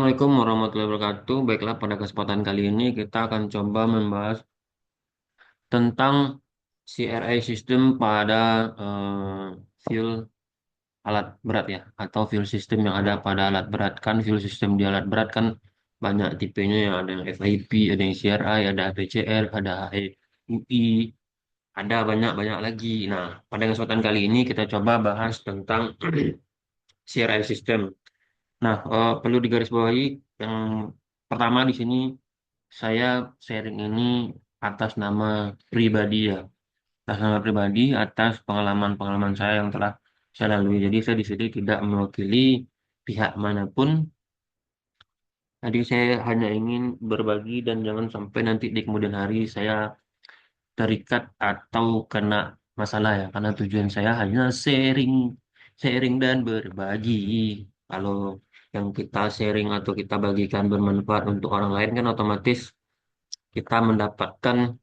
Assalamualaikum warahmatullahi wabarakatuh. Baiklah, pada kesempatan kali ini kita akan coba membahas tentang CRI system pada fuel alat berat ya, atau fuel system yang ada pada alat berat. Kan fuel system di alat berat kan banyak tipenya, yang ada yang FIP, ada yang CRI, ada HPCR, ada HEUI, ada banyak-banyak lagi. Nah, pada kesempatan kali ini kita coba bahas tentang CRI system. Nah, perlu digarisbawahi yang pertama di sini saya sharing ini atas nama pribadi ya, atas nama pribadi, atas pengalaman-pengalaman saya yang telah saya lalui. Jadi saya di sini tidak mewakili pihak manapun. Jadi saya hanya ingin berbagi dan jangan sampai nanti di kemudian hari saya terikat atau kena masalah ya, karena tujuan saya hanya sharing, sharing dan berbagi. Kalau yang kita sharing atau kita bagikan bermanfaat untuk orang lain kan otomatis kita mendapatkan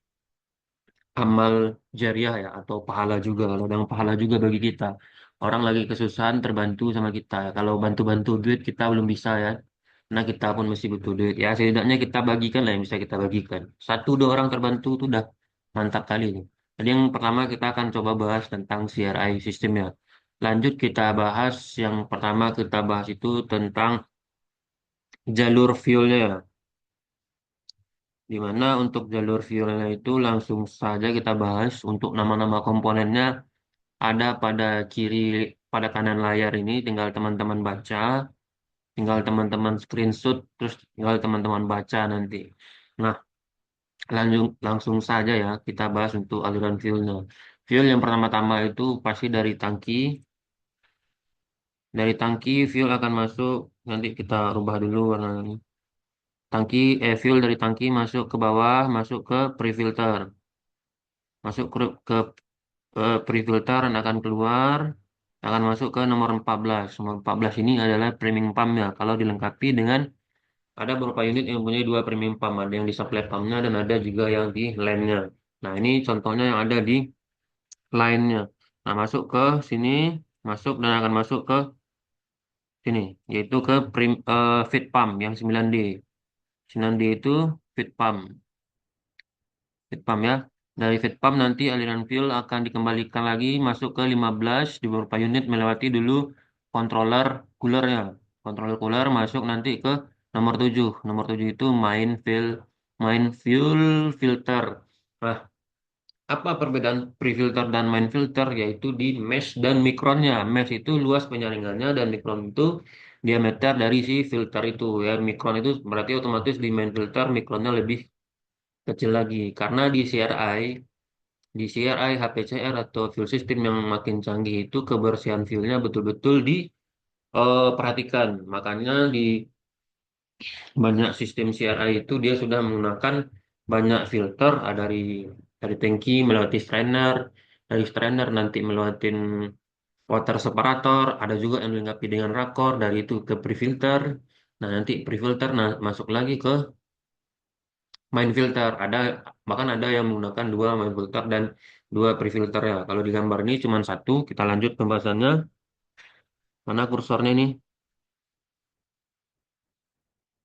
amal jariah ya, atau pahala juga, ladang pahala juga bagi kita. Orang lagi kesusahan terbantu sama kita. Kalau bantu-bantu duit kita belum bisa ya. Nah, kita pun mesti butuh duit ya. Setidaknya kita bagikan lah yang bisa kita bagikan. Satu dua orang terbantu itu udah mantap kali ini. Jadi yang pertama kita akan coba bahas tentang CRI sistemnya. Lanjut kita bahas, yang pertama kita bahas itu tentang jalur fuelnya. Di mana untuk jalur fuelnya itu langsung saja kita bahas untuk nama-nama komponennya. Ada pada kiri, pada kanan layar ini, tinggal teman-teman baca, tinggal teman-teman screenshot, terus tinggal teman-teman baca nanti. Nah, langsung saja ya kita bahas untuk aliran fuelnya. Fuel yang pertama-tama itu pasti dari tangki. Dari tangki fuel akan masuk, nanti kita rubah dulu warnanya. Fuel dari tangki masuk ke bawah, masuk ke pre-filter. Masuk ke pre-filter dan akan keluar, akan masuk ke nomor 14. Nomor 14 ini adalah premium pump ya. Kalau dilengkapi dengan ada beberapa unit yang punya dua premium pump, ada yang di supply pumpnya dan ada juga yang di line-nya. Nah, ini contohnya yang ada di line-nya. Nah, masuk ke sini, masuk dan akan masuk ke sini, yaitu ke feed pump yang 9D. 9D itu feed pump. Feed pump ya. Dari feed pump nanti aliran fuel akan dikembalikan lagi masuk ke 15 di beberapa unit melewati dulu controller coolernya. Controller cooler masuk nanti ke nomor 7. Nomor 7 itu main fuel filter. Nah, apa perbedaan pre-filter dan main filter? Yaitu di mesh dan mikronnya. Mesh itu luas penyaringannya dan mikron itu diameter dari si filter itu ya. Mikron itu berarti otomatis di main filter mikronnya lebih kecil lagi, karena di CRI HPCR atau fuel system yang makin canggih itu kebersihan fuelnya betul-betul diperhatikan. Makanya di banyak sistem CRI itu dia sudah menggunakan banyak filter, dari tangki melewati strainer, dari strainer nanti melewati water separator, ada juga yang dilengkapi dengan rakor, dari itu ke pre-filter. Nah, nanti pre-filter masuk lagi ke main filter. Bahkan ada yang menggunakan dua main filter dan dua pre-filter ya. Kalau di gambar ini cuma satu. Kita lanjut pembahasannya. Mana kursornya ini?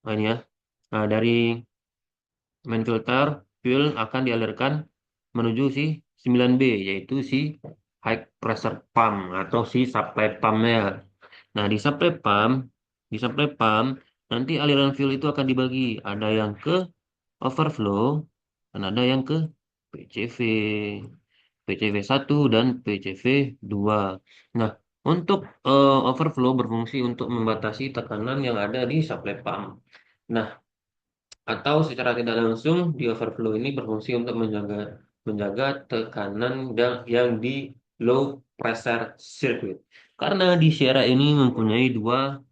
Nah, ini ya. Nah, dari main filter fuel akan dialirkan menuju si 9B, yaitu si high pressure pump atau si supply pumpnya. Nah, di supply pump nanti aliran fuel itu akan dibagi. Ada yang ke overflow dan ada yang ke PCV. PCV 1 dan PCV 2. Nah, untuk overflow berfungsi untuk membatasi tekanan yang ada di supply pump. Nah, atau secara tidak langsung di overflow ini berfungsi untuk menjaga menjaga tekanan yang di low pressure circuit. Karena di Sierra ini mempunyai dua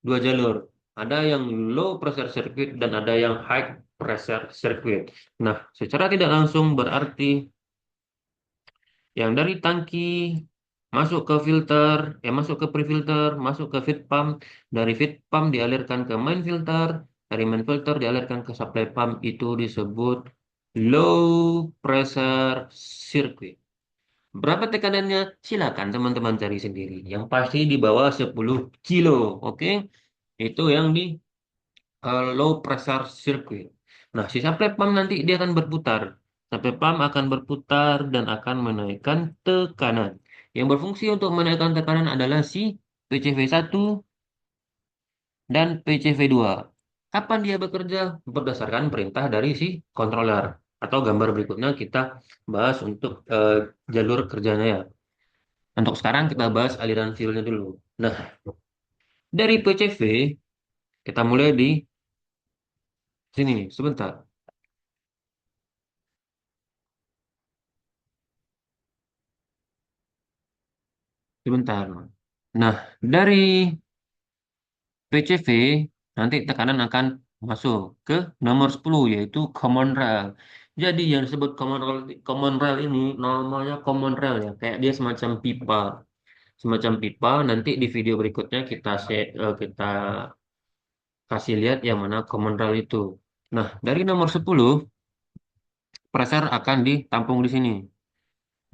jalur. Ada yang low pressure circuit dan ada yang high pressure circuit. Nah, secara tidak langsung berarti yang dari tangki masuk ke filter, masuk ke pre-filter, masuk ke feed pump, dari feed pump dialirkan ke main filter, dari main filter dialirkan ke supply pump, itu disebut low pressure circuit. Berapa tekanannya? Silakan teman-teman cari sendiri. Yang pasti di bawah 10 kilo, oke? Itu yang di low pressure circuit. Nah, si supply pump nanti dia akan berputar. Supply pump akan berputar dan akan menaikkan tekanan. Yang berfungsi untuk menaikkan tekanan adalah si PCV1 dan PCV2. Kapan dia bekerja? Berdasarkan perintah dari si controller. Atau gambar berikutnya kita bahas untuk jalur kerjanya ya. Untuk sekarang kita bahas aliran fuelnya dulu. Nah, dari PCV kita mulai di sini sebentar, sebentar. Nah, dari PCV nanti tekanan akan masuk ke nomor 10 yaitu common rail. Jadi yang disebut common rail ini namanya common rail ya, kayak dia semacam pipa. Semacam pipa nanti di video berikutnya kita kasih lihat yang mana common rail itu. Nah, dari nomor 10 pressure akan ditampung di sini.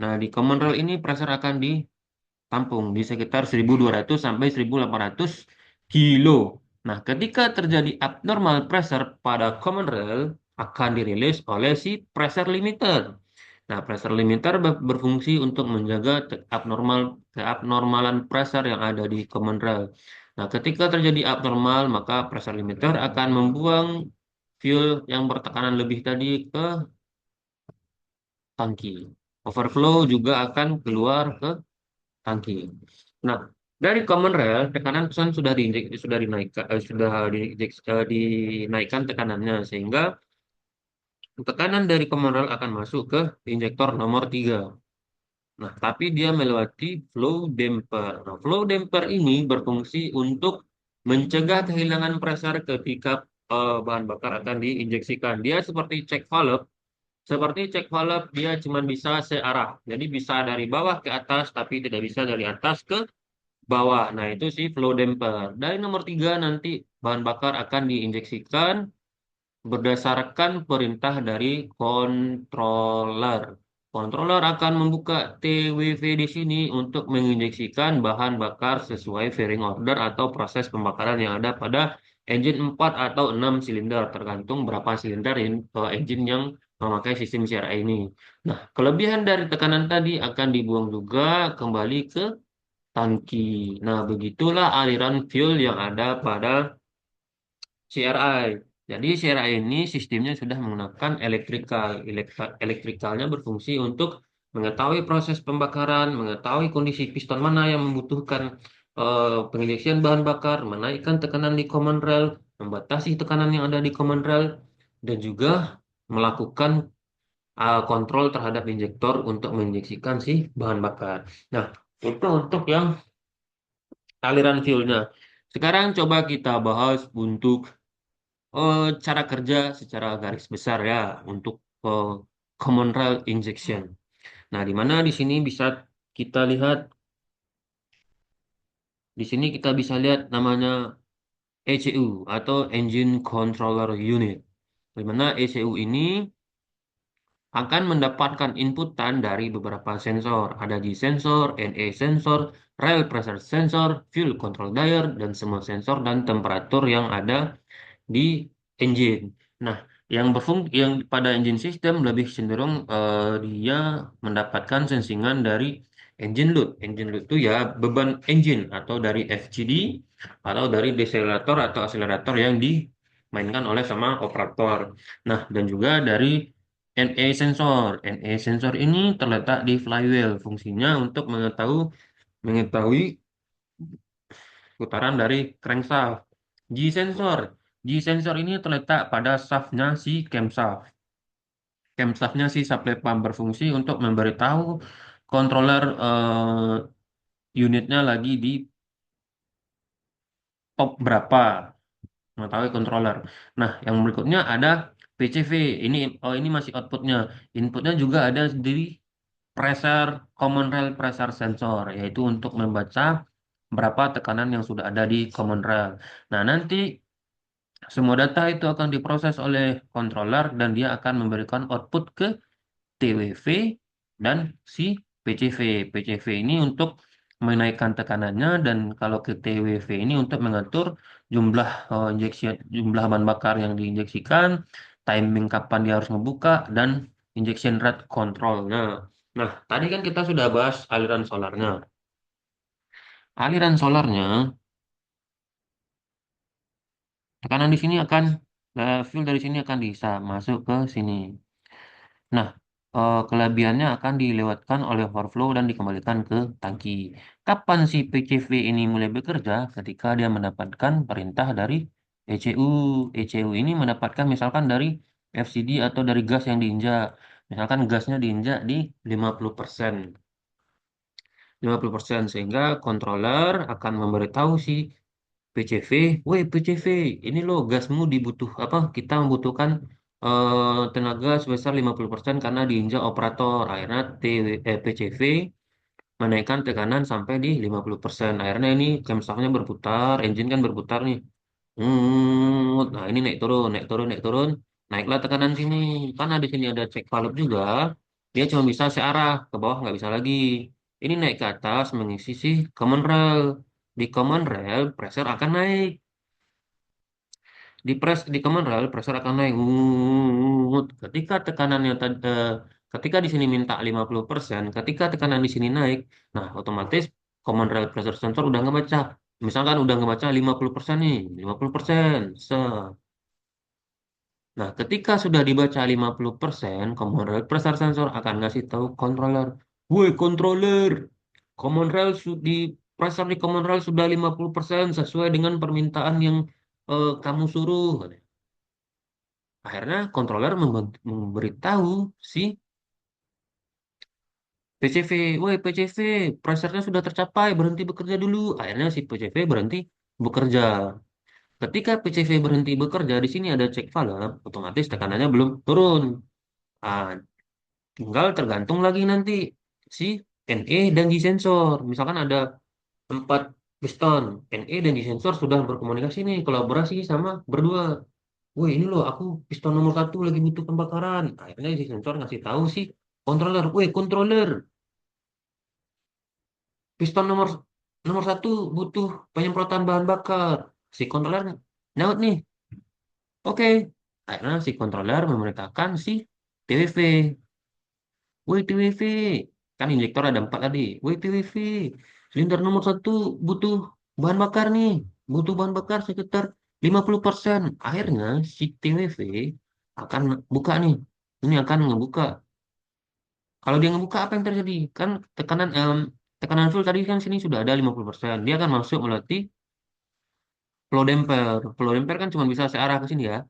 Nah, di common rail ini pressure akan ditampung di sekitar 1.200 sampai 1.800 kilo. Nah, ketika terjadi abnormal pressure pada common rail akan dirilis oleh si pressure limiter. Nah, pressure limiter berfungsi untuk menjaga keabnormalan pressure yang ada di common rail. Nah, ketika terjadi abnormal, maka pressure limiter akan membuang fuel yang bertekanan lebih tadi ke tangki. Overflow juga akan keluar ke tangki. Nah, dari common rail tekanan pesan sudah dinaikkan dinaikkan tekanannya sehingga tekanan dari common rail akan masuk ke injektor nomor 3. Nah, tapi dia melewati flow damper. Nah, flow damper ini berfungsi untuk mencegah kehilangan pressure ketika bahan bakar akan diinjeksikan. Dia seperti check valve. Seperti cek valve, dia cuma bisa searah. Jadi bisa dari bawah ke atas, tapi tidak bisa dari atas ke bawah. Nah, itu sih flow damper. Dari nomor 3 nanti bahan bakar akan diinjeksikan berdasarkan perintah dari controller. Controller akan membuka TWV di sini untuk menginjeksikan bahan bakar sesuai fairing order atau proses pembakaran yang ada pada engine 4 atau 6 silinder, tergantung berapa silinder engine yang memakai sistem CRI ini. Nah, kelebihan dari tekanan tadi akan dibuang juga kembali ke tangki. Nah, begitulah aliran fuel yang ada pada CRI. Jadi CRI ini sistemnya sudah menggunakan Elektrikalnya berfungsi untuk mengetahui proses pembakaran, mengetahui kondisi piston mana yang membutuhkan penginjeksian bahan bakar, menaikkan tekanan di common rail, membatasi tekanan yang ada di common rail, dan juga melakukan kontrol terhadap injektor untuk menginjeksikan si bahan bakar. Nah, itu untuk yang aliran fuelnya. Sekarang coba kita bahas untuk cara kerja secara garis besar ya untuk eh, common rail injection. Nah, di mana di sini bisa kita lihat, di sini kita bisa lihat namanya ECU atau Engine Controller Unit. Di mana ECU ini akan mendapatkan inputan dari beberapa sensor. Ada G sensor, NA sensor, rail pressure sensor, fuel control diode, dan semua sensor dan temperatur yang ada di engine. Nah, yang pada engine system lebih cenderung dia mendapatkan sensingan dari engine load. Engine load itu ya beban engine atau dari FGD atau dari deselerator atau akselerator yang dimainkan oleh sama operator. Nah, dan juga dari NA sensor. NA sensor ini terletak di flywheel. Fungsinya untuk mengetahui putaran dari crankshaft. G sensor. G sensor ini terletak pada shaftnya si camshaft. Camshaftnya si supply pump berfungsi untuk memberitahu controller unitnya lagi di top berapa, mengetahui controller. Nah, yang berikutnya ada PCV. Ini masih outputnya. Inputnya juga ada di pressure common rail pressure sensor, yaitu untuk membaca berapa tekanan yang sudah ada di common rail. Nah, nanti semua data itu akan diproses oleh controller dan dia akan memberikan output ke TWV dan si PCV. PCV ini untuk menaikkan tekanannya, dan kalau ke TWV ini untuk mengatur jumlah injeksi, jumlah bahan bakar yang diinjeksikan, timing kapan dia harus ngebuka, dan injection rate controlnya. Nah, tadi kan kita sudah bahas aliran solarnya. Aliran solarnya, tekanan di sini akan fuel dari sini akan bisa masuk ke sini. Nah, kelebihannya akan dilewatkan oleh overflow dan dikembalikan ke tangki. Kapan si PCV ini mulai bekerja? Ketika dia mendapatkan perintah dari ECU. ECU ini mendapatkan misalkan dari FCD atau dari gas yang diinjak. Misalkan gasnya diinjak di 50%. 50%, sehingga controller akan memberitahu si PCV, woi PCV, ini loh gasmu dibutuh apa? Kita membutuhkan tenaga sebesar 50% karena diinjak operator. Akhirnya PCV menaikkan tekanan sampai di 50%. Akhirnya ini camshaftnya berputar, engine kan berputar nih. Nah ini naik turun, naik turun, naik turun. Naiklah tekanan sini. Karena di sini ada check valve juga. Dia cuma bisa searah, ke bawah nggak bisa lagi. Ini naik ke atas mengisi si common rail. Di common rail, pressure akan naik. Di common rail, pressure akan naik. Ketika tekanannya ketika di sini minta 50%, ketika tekanan di sini naik, nah otomatis common rail pressure sensor udah ngebaca. Misalkan udah ngebaca 50% nih, 50%. Nah, ketika sudah dibaca 50%, common rail pressure sensor akan ngasih tahu controller. Woi, controller, common rail di pressure di common rail sudah 50% sesuai dengan permintaan yang kamu suruh. Akhirnya controller memberitahu si PCV, woi PCV, pressure-nya sudah tercapai, berhenti bekerja dulu. Akhirnya si PCV berhenti bekerja. Ketika PCV berhenti bekerja, di sini ada cek valve, otomatis tekanannya belum turun. Ah, tinggal tergantung lagi nanti si NE dan G sensor. Misalkan ada 4 piston, NE dan G sensor sudah berkomunikasi nih, kolaborasi sama berdua. Woi ini loh aku piston nomor satu lagi butuh pembakaran. Akhirnya si sensor ngasih tahu si controller, woi controller, piston nomor nomor satu butuh penyemprotan bahan bakar. Si controller nyaut nih, oke. Akhirnya si controller memerintahkan si TWV, woi TWV, kan injektor ada 4 tadi. Woi TWV, silinder nomor satu butuh bahan bakar nih, butuh bahan bakar sekitar 50%. Akhirnya si TWV akan buka nih. Ini akan ngebuka. Kalau dia ngebuka apa yang terjadi? Kan tekanan fuel tadi kan sini sudah ada 50%. Dia akan masuk melatih flow damper. Flow damper kan cuma bisa searah ke sini ya.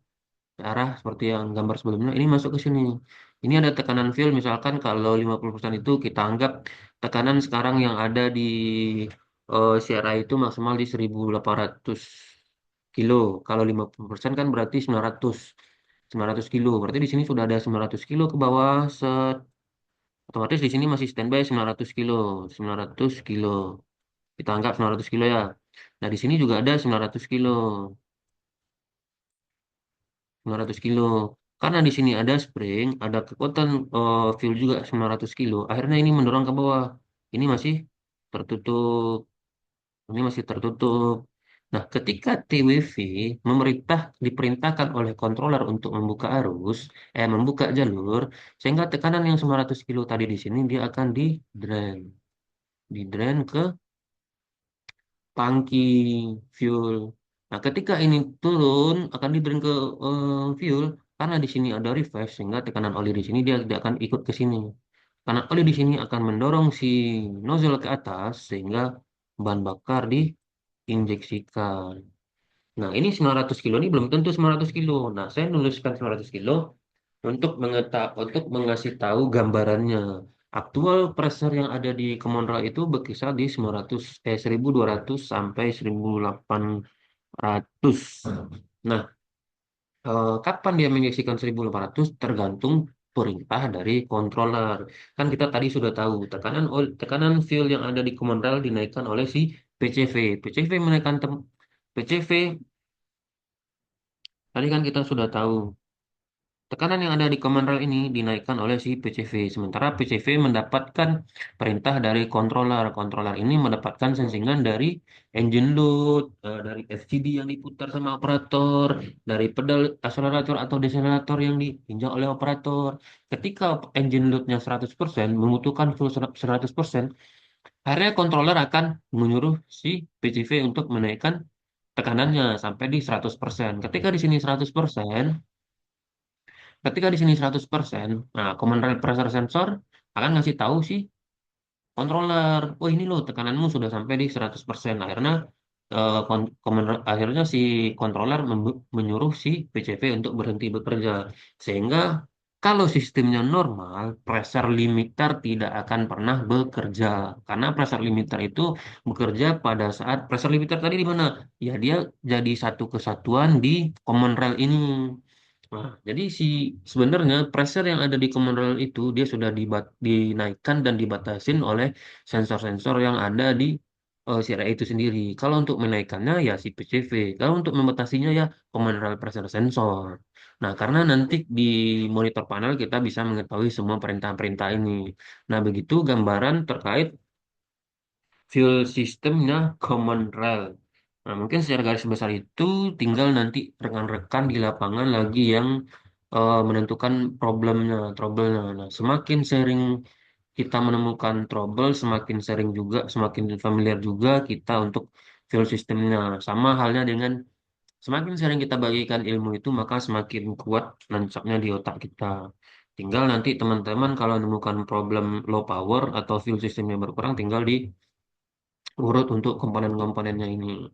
Searah seperti yang gambar sebelumnya. Ini masuk ke sini. Ini ada tekanan fuel misalkan kalau 50% itu kita anggap tekanan sekarang yang ada di CRI itu maksimal di 1800 kilo. Kalau 50% kan berarti 900 kilo. Berarti di sini sudah ada 900 kilo ke bawah. Otomatis di sini masih standby 900 kilo, 900 kilo. Kita anggap 900 kilo ya. Nah, di sini juga ada 900 kilo, 900 kilo. Karena di sini ada spring, ada kekuatan fuel juga 900 kilo. Akhirnya ini mendorong ke bawah. Ini masih tertutup. Ini masih tertutup. Nah, ketika TWV diperintahkan oleh controller untuk membuka arus, membuka jalur, sehingga tekanan yang 900 kilo tadi di sini dia akan di-drain. Di-drain ke tangki fuel. Nah, ketika ini turun akan di-drain ke fuel karena di sini ada reverse sehingga tekanan oli di sini dia tidak akan ikut ke sini. Karena oli di sini akan mendorong si nozzle ke atas sehingga bahan bakar diinjeksikan. Nah, ini 900 kilo ini belum tentu 900 kilo. Nah, saya nuliskan 900 kilo untuk mengasih tahu gambarannya. Aktual pressure yang ada di Kemonra itu berkisar di 1200 sampai 1800. Nah, kapan dia menginjeksikan 1800 tergantung perintah dari controller. Kan kita tadi sudah tahu tekanan fuel yang ada di Kemonra dinaikkan oleh si PCV. PCV menaikkan PCV tadi kan kita sudah tahu. Tekanan yang ada di command rail ini dinaikkan oleh si PCV. Sementara PCV mendapatkan perintah dari controller. Controller ini mendapatkan sensingan dari engine load, dari FCD yang diputar sama operator, dari pedal akselerator atau deselerator yang diinjak oleh operator. Ketika engine loadnya 100%, membutuhkan full 100%, akhirnya controller akan menyuruh si PCV untuk menaikkan tekanannya sampai di 100%. Ketika di sini 100%, ketika di sini 100%, nah command rail pressure sensor akan ngasih tahu si controller, oh ini loh tekananmu sudah sampai di 100%. Akhirnya akhirnya si controller menyuruh si PCV untuk berhenti bekerja. Sehingga kalau sistemnya normal, pressure limiter tidak akan pernah bekerja. Karena pressure limiter itu bekerja pada saat pressure limiter tadi di mana? Ya dia jadi satu kesatuan di command rail ini. Nah, jadi sebenarnya pressure yang ada di command rail itu dia sudah dinaikkan dan dibatasin oleh sensor-sensor yang ada di CRA itu sendiri. Kalau untuk menaikkannya ya si PCV, kalau untuk membatasinya ya command rail pressure sensor. Nah, karena nanti di monitor panel kita bisa mengetahui semua perintah-perintah ini. Nah, begitu gambaran terkait fuel sistemnya command rail. Nah, mungkin secara garis besar itu tinggal nanti rekan-rekan di lapangan lagi yang menentukan trouble-nya. Nah, semakin sering kita menemukan trouble, semakin sering juga, semakin familiar juga kita untuk fuel sistemnya. Sama halnya dengan semakin sering kita bagikan ilmu itu, maka semakin kuat nancapnya di otak kita. Tinggal nanti teman-teman kalau menemukan problem low power atau fuel sistemnya berkurang, tinggal di urut untuk komponen-komponennya ini.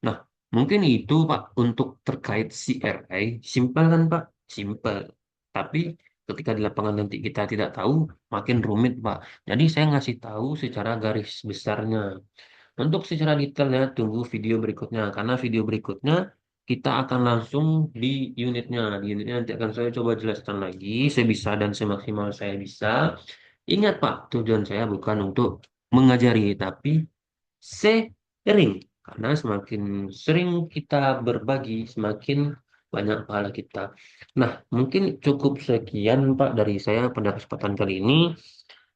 Nah, mungkin itu Pak untuk terkait CRA. Simpel kan Pak? Simpel. Tapi ketika di lapangan nanti kita tidak tahu, makin rumit Pak. Jadi saya ngasih tahu secara garis besarnya. Untuk secara detailnya tunggu video berikutnya. Karena video berikutnya kita akan langsung di unitnya. Di unitnya nanti akan saya coba jelaskan lagi sebisa dan semaksimal saya bisa. Ingat Pak, tujuan saya bukan untuk mengajari, tapi sering. Karena semakin sering kita berbagi, semakin banyak pahala kita. Nah, mungkin cukup sekian Pak dari saya pada kesempatan kali ini.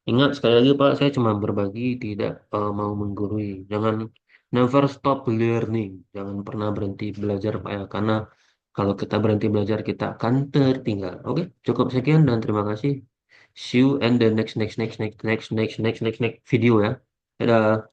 Ingat sekali lagi Pak, saya cuma berbagi, tidak mau menggurui. Jangan never stop learning. Jangan pernah berhenti belajar Pak ya. Karena kalau kita berhenti belajar, kita akan tertinggal. Oke, cukup sekian dan terima kasih. See you and the next video ya. Dadah.